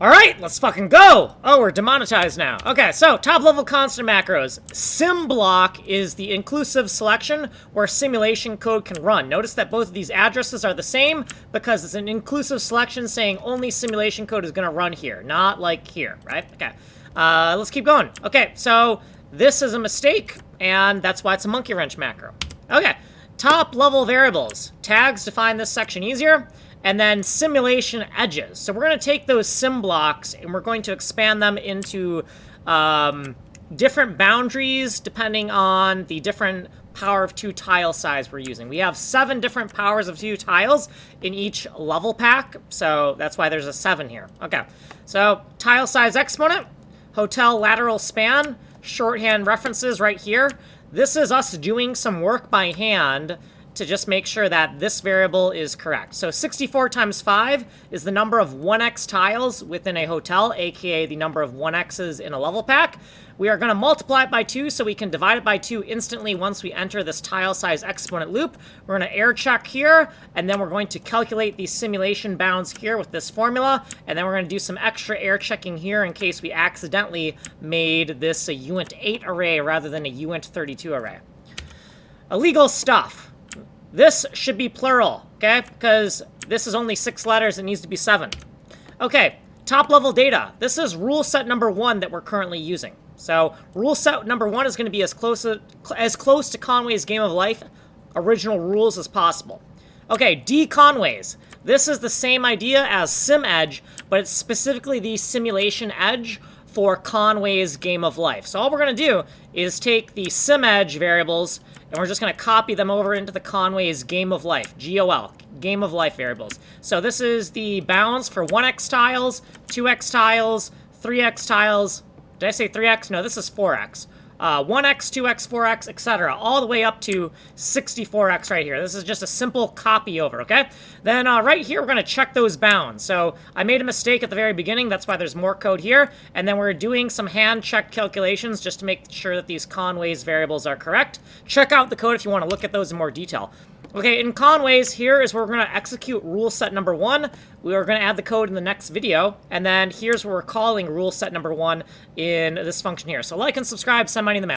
All right, let's fucking go. Oh, we're demonetized now. Okay, so top level constant macros. Sim block is the inclusive selection where simulation code can run. Notice that both of these addresses are the same because it's an inclusive selection saying only simulation code is going to run here, not like here, right? Okay, let's keep going. Okay, so this is a mistake, and that's why it's a monkey wrench macro. Okay, top level variables. Tags define this section easier. And then simulation edges. So we're going to take those sim blocks and we're going to expand them into different boundaries depending on the different power of 2 tile size we're using. We have 7 different powers of 2 tiles in each level pack, so that's why there's a 7 here. Okay, so tile size exponent, hotel lateral span, shorthand references right here. This is us doing some work by hand to just make sure that this variable is correct. So 64 times 5 is the number of 1x tiles within a hotel, aka the number of 1x's in a level pack. We are going to multiply it by 2 so we can divide it by 2 instantly once we enter this tile size exponent loop. We're going to error check here, and then we're going to calculate these simulation bounds here with this formula, and then we're going to do some extra error checking here in case we accidentally made this a uint8 array rather than a uint32 array. Illegal stuff. This should be plural, okay? Because this is only 6 letters, it needs to be 7. Okay, top level data. This is rule set number 1 that we're currently using. So rule set number 1 is going to be as close to Conway's Game of Life original rules as possible. Okay, D-Conways. This is the same idea as sim edge, but it's specifically the simulation edge for Conway's Game of Life. So all we're going to do is take the sim edge variables and we're just going to copy them over into the Conway's Game of Life, GOL, Game of Life variables. So this is the bounds for 1x tiles, 2x tiles, 3x tiles. Did I say 3x? No, this is 4x. 1x, 2x, 4x, etc. all the way up to 64x right here. This is just a simple copy over, okay? Then right here, we're going to check those bounds. So I made a mistake at the very beginning. That's why there's more code here. And then we're doing some hand-check calculations just to make sure that these Conway's variables are correct. Check out the code if you want to look at those in more detail. Okay, in Conway's, here is where we're going to execute rule set number 1. We are going to add the code in the next video. And then here's where we're calling rule set number 1 in this function here. So like and subscribe, send money in the mail.